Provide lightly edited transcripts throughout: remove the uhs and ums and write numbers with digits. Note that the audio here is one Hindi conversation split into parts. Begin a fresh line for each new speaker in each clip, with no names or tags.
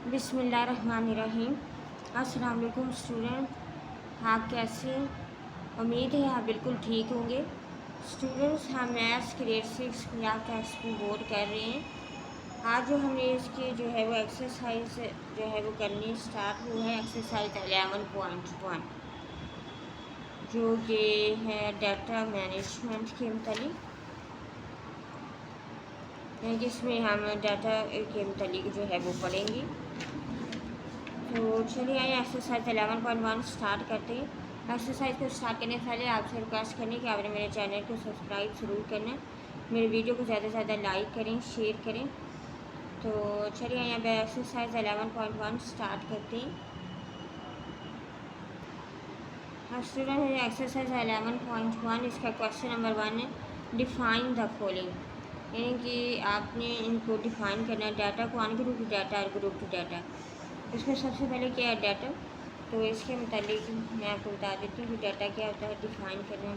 बिस्मिल्लाहिर्रहमानिर्रहीम। अस्सलाम वालेकुम स्टूडेंट, आप कैसे हैं? उम्मीद है आप बिल्कुल ठीक होंगे। स्टूडेंट्स, हम मैथ्स ग्रेड 6 पंजाब टेस्ट में बोर्ड कर रहे हैं। आज जो हमने इसकी जो है वो एक्सरसाइज जो है वो करनी स्टार्ट हुआ है। एक्सरसाइज 11.1 जो कि है डाटा मैनेजमेंट के मतलब, जिसमें हम डाटा के मतलब जो है वो पढ़ेंगे। तो चलिए आइए एक्सरसाइज 11.1 स्टार्ट करते हैं। एक्सरसाइज को स्टार्ट करने से पहले आपसे रिक्वेस्ट करनी कि आपने मेरे चैनल को सब्सक्राइब ज़रूर करना, मेरे वीडियो को ज़्यादा से ज़्यादा लाइक करें, शेयर करें। तो चलिए यहाँ पे एक्सरसाइज 11.1 स्टार्ट करते हैं। हाँ स्टूडेंट, एक्सरसाइज 11.1 इसका क्वेश्चन नंबर 1 है, डिफ़ाइन द फॉलोइंग, यानी कि आपने इनको डिफ़ाइन करना है। डाटा को अनग्रुप्ड डाटा और ग्रुप्ड डाटा। इसमें सबसे पहले क्या है डाटा, तो इसके मुतालिक मैं आपको बता देती हूँ कि डाटा क्या होता है, डिफ़ाइन करना है।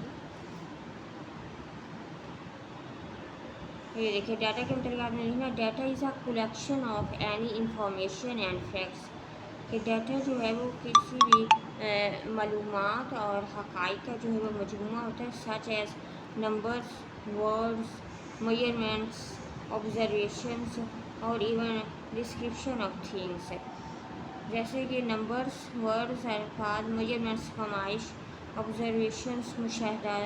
ये देखिए डाटा के मुतालिक आपने लिखना, data is a collection of any information and facts, कि डाटा जो है वो किसी भी मालूमात और हक़ाइक़ का जो है वो मजमूआ होता है, such as numbers, words, measurements, observations और इवन डिस्क्रिप्शन ऑफ थिंग्स, जैसे कि नंबर्स, वर्ड्स, अल्फाज, मेजरमेंट्स फरमाइश, ऑब्जर्वेशंस मुशाहदा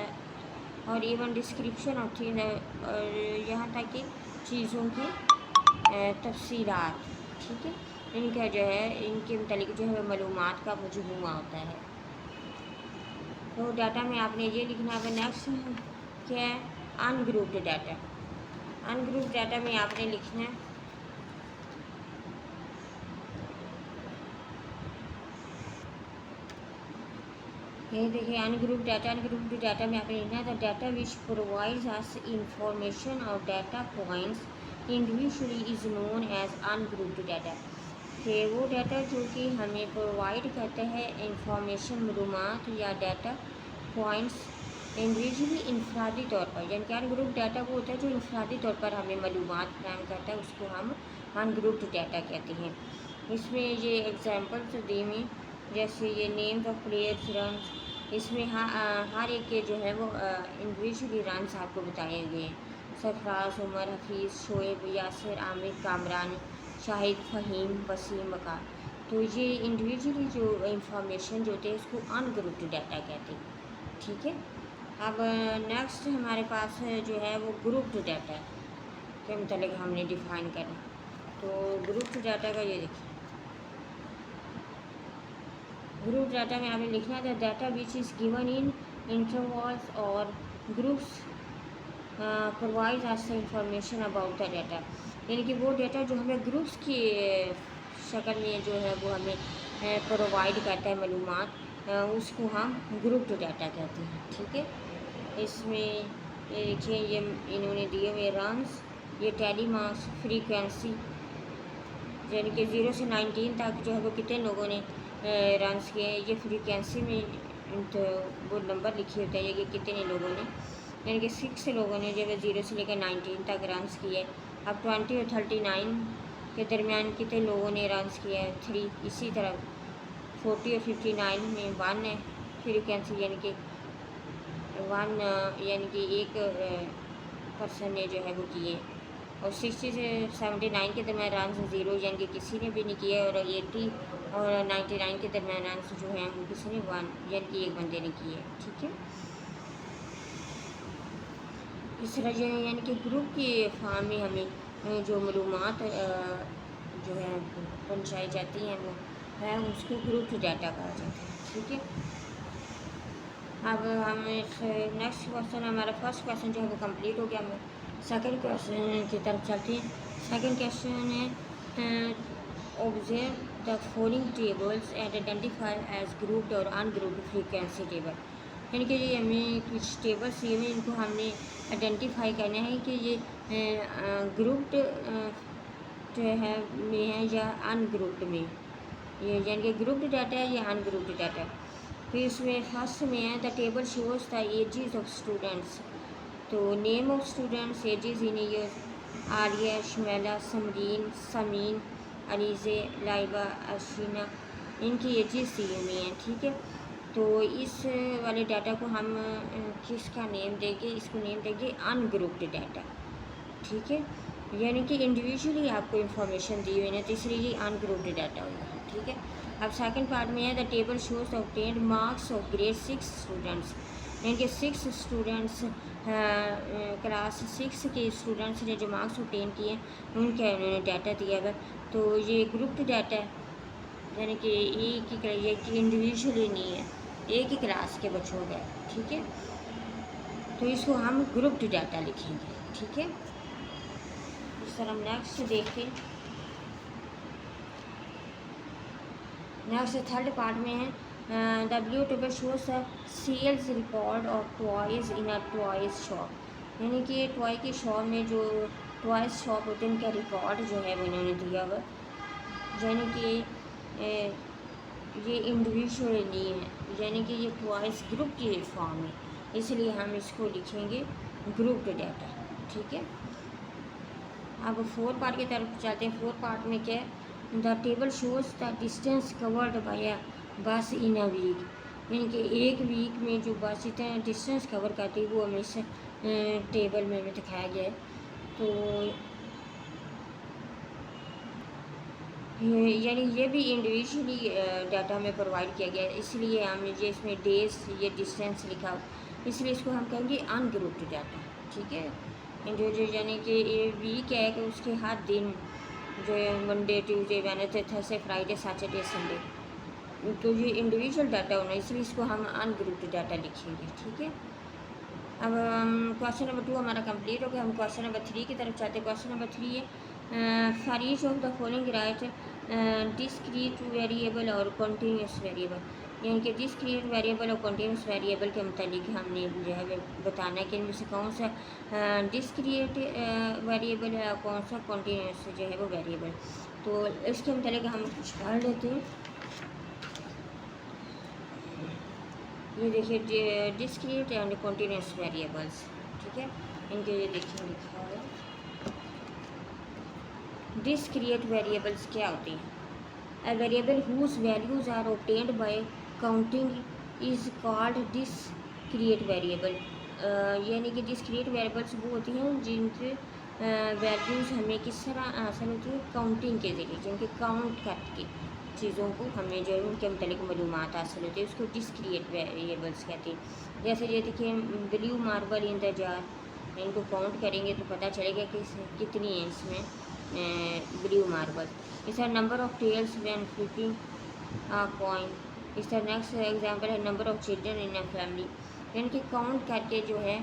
और इवन डिस्क्रिप्शन ऑफ थिंग्स, और यहाँ तक कि चीज़ों की तफसीलात। ठीक है, इनका जो है इनके मुतालिक जो है मालूमात का मजमूआ होता है। तो डाटा में आपने ये लिखना है। नेक्स्ट क्या है, अनग्रुप्ड डाटा। अनग्रुप्ड डाटा में आपने लिखना है, ये देखिए अनग्रुप्ड डाटा में आपने लिखना है the data which provides us information और data points individually is known as ungrouped data, कि वो डाटा जो कि हमें प्रोवाइड करता है इंफॉर्मेशन, मालूमात या डाटा पॉइंट्स इंडिविजुअली इंफरादी तौर पर, यानी कि अनग्रुप्ड डाटा वो होता है जो इंफरादी तौर पर हमें मालूमात फराहम करता है, उसको हम अनग्रुप्ड डाटा कहते हैं। इसमें ये एग्जांपल्स दी हुई, जैसे ये नेम्स ऑफ प्लेयर्स, रन, इसमें हर एक के जो है वो इंडिविजुअली रन्स आपको बताए गए हैं। सरफराज, उमर, हफीज़, शोएब, यासिर, आमिर, कामरान, शाहिद, फ़हीम, वसीम, वकार। तो ये इंडिविजुअली जो इंफॉर्मेशन जो होते हैं इसको अनग्रुप्ड डाटा कहते हैं। ठीक है, अब नेक्स्ट हमारे पास जो है वो ग्रुप्ड डाटा के मतलब हमने डिफ़ाइन करना। तो ग्रुप्ड डाटा का ये देखिए, ग्रुप डाटा में आपने लिखना था data which is given in intervals और groups provide us information about the data, यानी कि वो डाटा जो हमें ग्रुप्स की शक्ल में जो है वो हमें प्रोवाइड करता है मालूमात, उसको हम ग्रुप्ड डाटा कहते हैं। ठीक है, इसमें ये देखिए ये इन्होंने दिए हुए रन्स, ये टेलीमास फ्रीक्वेंसी, यानी कि 0 से 19 तक जो है वो कितने लोगों ने रन्स किए, ये फ्रीक्वेंसी में तो वो नंबर लिखे होते हैं कि कितने लोगों ने, यानी कि 6 लोगों ने जो है 0 से लेकर 19 तक रन्स किए। अब 20 और 39 के दरमियान कितने लोगों ने रन्स किए, 3। इसी तरह 40 और 59 में 1 है फ्रीक्वेंसी, यानी कि 1 यानी कि एक पर्सन ने जो है वो किए। और 60 से 79 के दरमियान रन 0, यानी कि किसी ने भी नहीं किया। और 80 और 99 के दरमियान रन जो हैं वो किसी ने 1 यानी कि एक बंदे ने किए। ठीक है, इस तरह जो है यानी कि ग्रुप की फॉर्म में हमें जो मालूमात जो है पहुँचाई जाती हैं वो है उसको ग्रुप डाटा कहा जाता है। ठीक है, अब हम इस नेक्स्ट क्वेश्चन, हमारा फर्स्ट क्वेश्चन जो है वो कंप्लीट हो गया। हम सेकंड क्वेश्चन की तरफ चलते हैं। सेकंड क्वेश्चन है observe the following tables and identify as grouped और अनग्रुप्ड फ्रीक्वेंसी टेबल, यानी कि ये हमें कुछ टेबल्स ये में इनको हमने आइडेंटिफाई करना है कि ये ग्रुप्ड जो है में है या अनग्रुप्ड में, ये यानी कि ग्रुप्ड डाटा है या अनग्रुप्ड डाटा। फिर इसमें फर्स्ट में है the table shows the ages of students, तो name of students, ages in year, Aliya, Shamela, Samreen, Sameen, Alizeh, Laiba, Ashina, इनकी एजेस दी हुई हैं, ठीक है। तो इस वाले डाटा को हम किसका नेम देंगे, इसको नेम देंगे अनग्रुप्ड डाटा, ठीक है। यानी कि इंडिविजुअली आपको इंफॉर्मेशन दी हुई है तो इसलिए ये अनग्रुप्ड डाटा होगा, ठीक है। अब सेकंड पार्ट में है the table shows obtained marks of grade 6 students, यानी कि 6 स्टूडेंट्स क्लास 6 के स्टूडेंट्स ने जो मार्क्स ऑब्टेन किए उनका उन्होंने डाटा दिया हुआ। तो ये ग्रुप्ड डाटा है, यानी कि एक ही ये इंडिविजुअली नहीं है, एक ही क्लास के बच्चों का, ठीक है। तो इसको हम ग्रुप्ड डाटा लिखेंगे, ठीक है। इस तरह हम नेक्स्ट देखते हैं। नेक्स्ट थर्ड पार्ट में है the blue table shows the sales record of toys in a toys shop, यानी कि टॉय की शॉप में जो टॉयज़ शॉप होते हैं उनका रिकॉर्ड जो है वो इन्होंने दिया हुआ, यानी कि ये इंडिविजुअल नहीं है, यानी कि ये टॉयज़ ग्रुप की फॉर्म है, इसलिए हम इसको लिखेंगे ग्रुप डाटा, ठीक है। अब फोर्थ पार्ट की तरफ चलते हैं। फोर्थ पार्ट में क्या है, the table shows the distance covered by a bus in a week, यानी कि एक वीक में जो बस इतना डिस्टेंस कवर करती है वो हमें इस टेबल में हमें दिखाया गया है। तो यानी ये भी इंडिविजुअली डाटा में प्रोवाइड किया गया है, इसलिए हम ये इसमें डेज ये डिस्टेंस लिखा, इसलिए इसको हम कहेंगे अनग्रुप्ड डाटा, ठीक है। इंडिविजुअल यानी कि ये वीक है कि उसके हर दिन जो है Monday, Tuesday, Wednesday, Thursday, Friday, Saturday, Sunday, तो ये इंडिविजुअल डाटा होना, इसलिए इसको हम अनग्रुप्ड डाटा लिखेंगे, ठीक है। अब क्वेश्चन नंबर 2 हमारा कंप्लीट हो गया। हम क्वेश्चन नंबर 3 की तरफ चाहते हैं। क्वेश्चन नंबर 3 है for each of the following right discrete variable और कंटिन्यूस वेरिएबल, यानी कि डिस्क्रीट वेरिएबल और कंटिन्यूस वेरिएबल के मतलब हमने जो है बताना है कि इनमें से कौन सा डिस्क्रीट वेरिएबल है और कौन सा कंटिन्यूस जो है वो वेरिएबल। तो इसके मतलब हम कुछ पढ़ लेते हैं। ये देखिए डिस्क्रीट एंड कंटिन्यूस वेरिएबल्स, ठीक है। इनके ये देखिए लिखा है डिस्क्रीट वेरिएबल्स क्या होती हैं। A variable whose values are obtained by counting is called discrete variable, यानी कि discrete variables वो होती हैं जिनके वैल्यूज़ हमें किस तरह हासिल होती है, काउंटिंग के ज़रिए, जिनके काउंट करके चीज़ों को हमें जो है उनके मतलब मालूमात हासिल होती है, उसको डिस्क्रीट वेरिएबल्स कहते हैं। जैसे ये देखिए blue marble in the jar, इनको काउंट करेंगे तो पता चलेगा कि कितनी है इसमें ब्लू मार्बल। इस number of tails when flipping a coin, इस नेक्स्ट एग्जांपल है number of children in a family, यानी कि काउंट करके जो है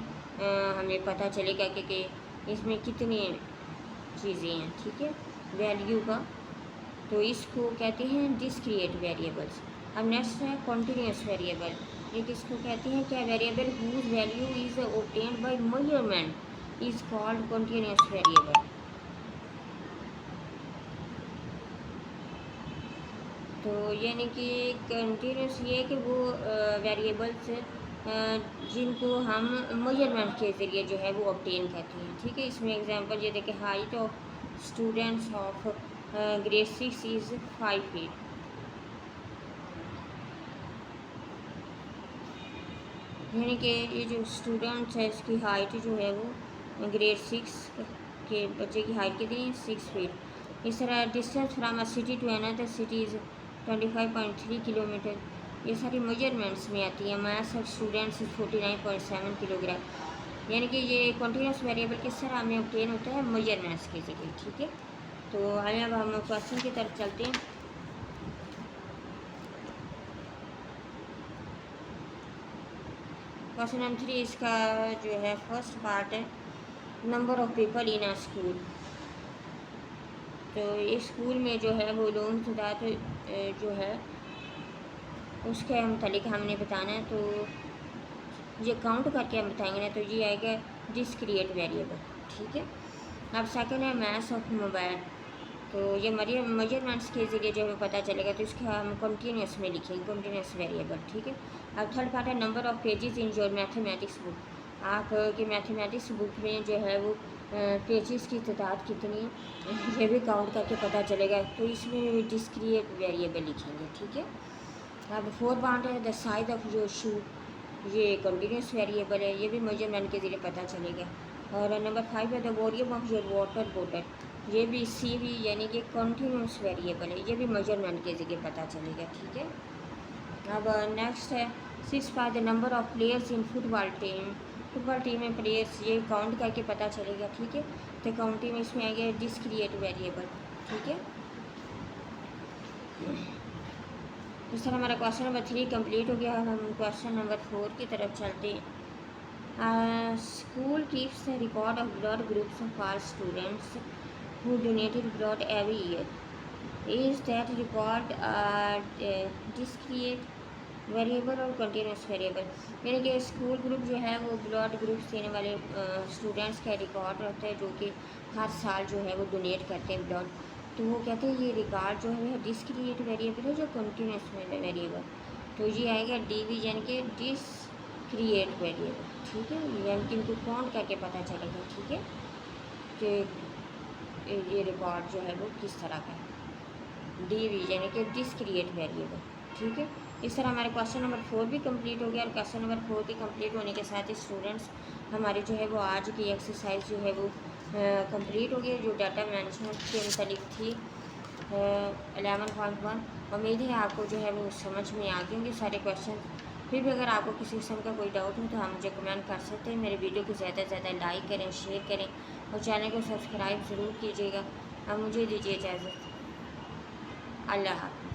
हमें पता चलेगा कि इसमें कितनी चीज़ें हैं, ठीक है, वैल्यू का। तो इसको कहते हैं डिस्क्रीट वेरिएबल्स। अब नेक्स्ट है कॉन्टीन्यूस वेरिएबल, ये किसको कहते हैं, क्या variable whose value is obtained by measurement is called continuous variable. तो यानी कि कंटिन्यूस ये कि वो वेरिएबल्स जिनको हम मेजरमेंट के ज़रिए जो है वो ऑब्टेन करते हैं, ठीक है। इसमें एग्जांपल ये देखें height of students of grade 6 is 5 feet, यानी कि ये जो स्टूडेंट्स है इसकी हाइट जो है वो ग्रेड 6 के बच्चे की हाइट कितनी है, 6 फीट। इस तरह distance from a city to another city is 25.3 kilometre, ये सारी मेजरमेंट्स में आती है। मास ऑफ स्टूडेंट्स 49.7 किलोग्राम, यानी कि ये कॉन्टीन्यूस वेरिएबल किस तरह हमें ऑब्टेन होता है, मेजरमेंट्स के जरिए, ठीक है। तो आइए अब हम क्वेश्चन की तरफ चलते हैं। क्वेश्चन नंबर 3 इसका जो है फर्स्ट पार्ट है number of people in a school. तो इस स्कूल में जो है वो लोगों की तादाद जो है उसके मतलब हमने बताना है, तो ये काउंट करके हम बताएंगे ना, तो ये आएगा डिस्क्रीट वेरिएबल, ठीक है। अब सेकंड है मास ऑफ मोबाइल, तो ये मेजरमेंट्स के ज़रिए जो है पता चलेगा, तो इसका हम कंटिन्यूस में लिखेंगे, कंटिन्यूस वेरिएबल, ठीक है। अब थर्ड पार्ट है number of pages in your mathematics book, आप के मैथमेटिक्स बुक में जो है वो पेजेस की तादाद कितनी है ये भी काउंट करके पता चलेगा। तो इसमें डिस्क्रिएट वेरिएबल लिखेंगे, ठीक है। अब 4 पॉइंट है द साइज ऑफ योर शू, ये कंटिन्यूस वेरिएबल है, ये भी मेजरमेंट के ज़रिए पता चलेगा। और नंबर 5 है the volume of your water बोतल, ये भी सी भी यानी कि कंटिन्यूस वेरिएबल है, ये भी मेजरमेंट के ज़रिए पता चलेगा, ठीक है। अब नेक्स्ट है 6 by the number of players in football team में प्लेयर्स, ये काउंट करके पता चलेगा, ठीक है। तो काउंटिंग में इसमें आ गया डिस्क्रिएट वेरिएबल, ठीक है। इस तरह हमारा क्वेश्चन नंबर 3 कंप्लीट हो गया। हम क्वेश्चन नंबर 4 की तरफ चलते हैं। School keeps the record of blood groups of all students who donated blood every year. Is that record discrete variable और कंटिन्यूस वेरिएबल, यानी कि स्कूल ग्रुप जो है वो ब्लड ग्रुप्स देने वाले स्टूडेंट्स का रिकॉर्ड रखता है जो कि हर साल जो है वो डोनेट करते हैं ब्लड। तो वो कहते हैं ये रिकॉर्ड जो है डिस्क्रिएट वेरिएबल है जो कंटिन्यूस वेरिएबल, तो ये आएगा डी यानी कि डिस्क्रिएट वेरिएबल, ठीक है। यानी कि इनको काउंट करके पता चलेगा, ठीक है, कि ये रिकॉर्ड जो है वो किस तरह का है, डी यानी कि डिस्क्रिएट वेरिएबल, ठीक है। इस तरह हमारे क्वेश्चन नंबर 4 भी कंप्लीट हो गया। और क्वेश्चन नंबर 4 के कंप्लीट होने के साथ ही स्टूडेंट्स हमारे जो है वो आज की एक्सरसाइज जो है वो कंप्लीट हो गई, जो डाटा मैनेजमेंट के मुतालिक थी 11.1। उम्मीद है आपको जो है वो समझ में आ गए होंगे सारे क्वेश्चन। फिर भी अगर आपको किसी किस्म का कोई डाउट हो तो आप मुझे कमेंट कर सकते हैं। मेरे वीडियो को ज़्यादा से ज़्यादा लाइक करें, शेयर करें और चैनल को सब्सक्राइब ज़रूर कीजिएगा। अब मुझे दीजिए इजाज़त, अल्लाह हाफ़िज़।